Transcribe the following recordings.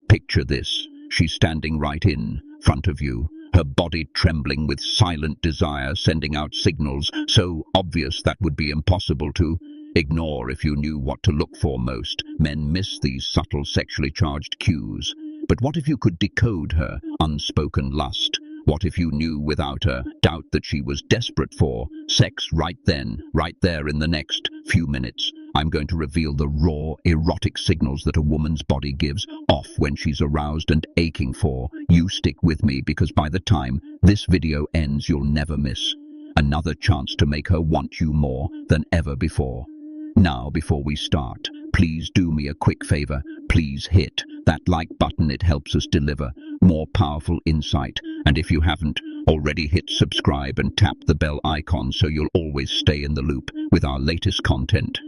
Picture this. She's standing right in front of you, her body trembling with silent desire, sending out signals so obvious that would be impossible to ignore if you knew what to look for. Most men miss these subtle sexually charged cues. But what if you could decode her unspoken lust? What if you knew without a doubt that she was desperate for sex right then, right there in the next few minutes? I'm going to reveal the raw, erotic signals that a woman's body gives off when she's aroused and aching for. You stick with me, because by the time this video ends, you'll never miss another chance to make her want you more than ever before. Now, before we start, please do me a quick favor. Please hit that like button. It helps us deliver more powerful insight. And if you haven't already, hit subscribe and tap the bell icon so you'll always stay in the loop with our latest content.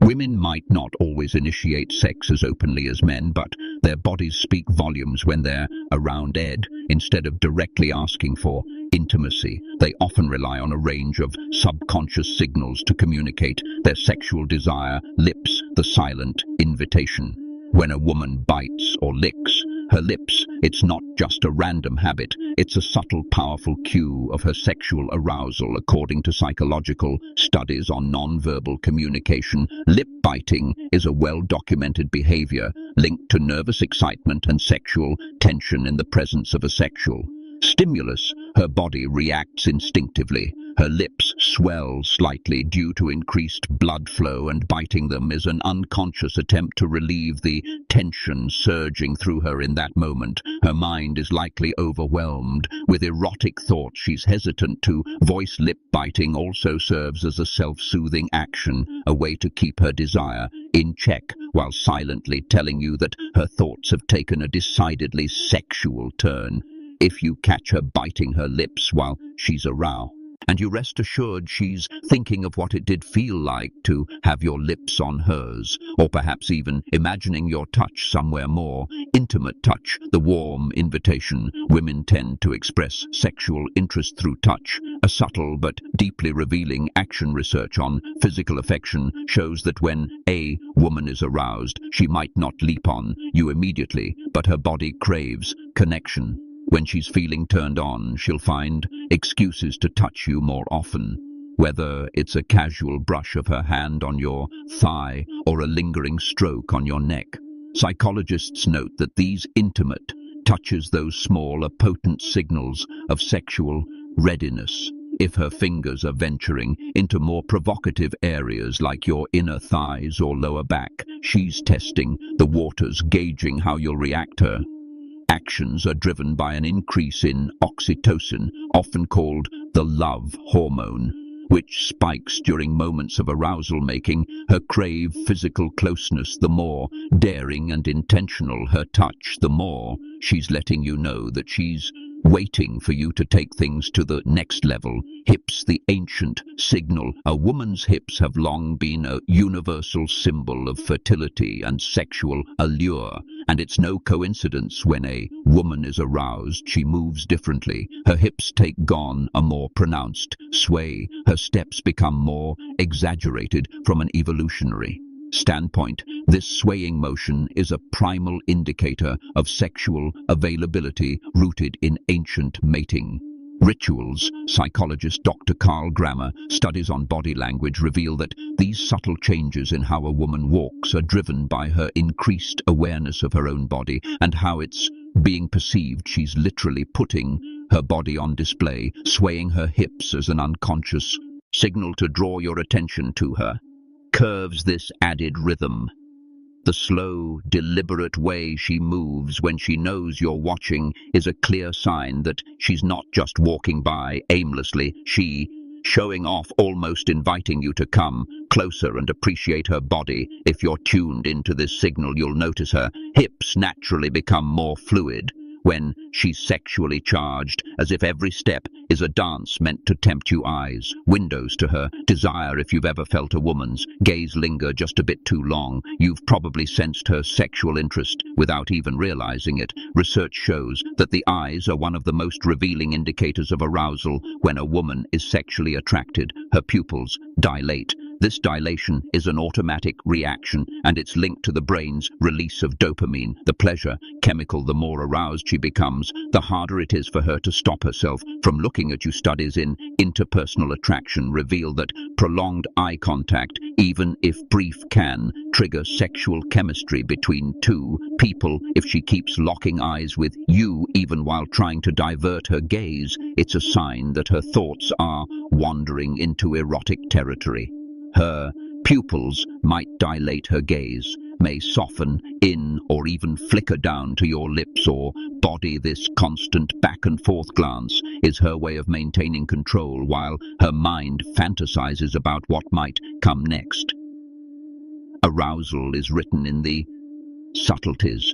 Women might not always initiate sex as openly as men, but their bodies speak volumes when they're around Ed. Instead of directly asking for intimacy, they often rely on a range of subconscious signals to communicate their sexual desire. Lips, the silent invitation. When a woman bites or licks her lips, it's not just a random habit, it's a subtle, powerful cue of her sexual arousal. According to psychological studies on nonverbal communication, lip biting is a well-documented behavior linked to nervous excitement and sexual tension in the presence of a sexual stimulus. Her body reacts instinctively. Her lips swell slightly due to increased blood flow, and biting them is an unconscious attempt to relieve the tension surging through her in that moment. Her mind is likely overwhelmed with erotic thoughts. She's hesitant to voice. Lip biting also serves as a self-soothing action, a way to keep her desire in check while silently telling you that her thoughts have taken a decidedly sexual turn. If you catch her biting her lips while she's aroused, and you rest assured she's thinking of what it did feel like to have your lips on hers, or perhaps even imagining your touch somewhere more intimate. Touch, the warm invitation. Women tend to express sexual interest through touch, a subtle but deeply revealing action. Research on physical affection shows that when a woman is aroused, she might not leap on you immediately, but her body craves connection. When she's feeling turned on, she'll find excuses to touch you more often, whether it's a casual brush of her hand on your thigh or a lingering stroke on your neck. Psychologists note that these intimate touches, those small, are potent signals of sexual readiness. If her fingers are venturing into more provocative areas like your inner thighs or lower back, she's testing the waters, gauging how you'll react. Her actions are driven by an increase in oxytocin, often called the love hormone, which spikes during moments of arousal, making her crave physical closeness. The more daring and intentional her touch, the more she's letting you know that she's waiting for you to take things to the next level. Hips, the ancient signal. A woman's hips have long been a universal symbol of fertility and sexual allure, and it's no coincidence when a woman is aroused, she moves differently. Her hips take on a more pronounced sway. Her steps become more exaggerated. From an evolutionary standpoint, this swaying motion is a primal indicator of sexual availability rooted in ancient mating rituals. Psychologist Dr. Carl Grammer studies on body language reveal that these subtle changes in how a woman walks are driven by her increased awareness of her own body and how it's being perceived. She's literally putting her body on display, swaying her hips as an unconscious signal to draw your attention to her. Curves, this added rhythm. The slow, deliberate way she moves when she knows you're watching is a clear sign that she's not just walking by aimlessly. She's showing off, almost inviting you to come closer and appreciate her body. If you're tuned into this signal, you'll notice her hips naturally become more fluid when she's sexually charged, as if every step is a dance meant to tempt you. Eyes, windows to her desire. If you've ever felt a woman's gaze linger just a bit too long, you've probably sensed her sexual interest without even realizing it. Research shows that the eyes are one of the most revealing indicators of arousal. When a woman is sexually attracted, her pupils dilate, This dilation is an automatic reaction, and it's linked to the brain's release of dopamine, the pleasure chemical. The more aroused she becomes, the harder it is for her to stop herself from looking at you. Studies in interpersonal attraction reveal that prolonged eye contact, even if brief, can trigger sexual chemistry between two people. If she keeps locking eyes with you even while trying to divert her gaze, it's a sign that her thoughts are wandering into erotic territory. Her pupils might dilate, her gaze may soften in or even flicker down to your lips or body. This constant back and forth glance is her way of maintaining control while her mind fantasizes about what might come next. Arousal is written in the subtleties.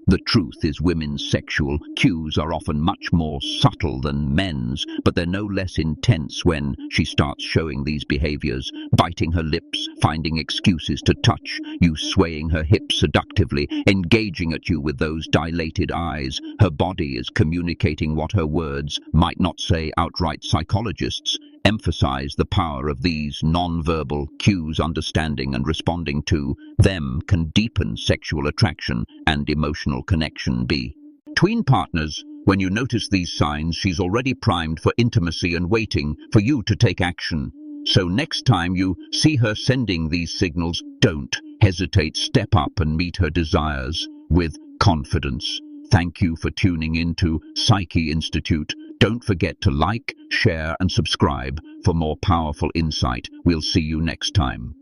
The truth is, women's sexual cues are often much more subtle than men's, but they're no less intense when she starts showing these behaviors, biting her lips, finding excuses to touch you, swaying her hips seductively, engaging at you with those dilated eyes. Her body is communicating what her words might not say outright. Psychologists emphasize the power of these non-verbal cues. Understanding and responding to them can deepen sexual attraction and emotional connection. Between partners, when you notice these signs, she's already primed for intimacy and waiting for you to take action. So next time you see her sending these signals, don't hesitate. Step up and meet her desires with confidence. Thank you for tuning in to Psyche Institute. Don't forget to like, share and subscribe for more powerful insight. We'll see you next time.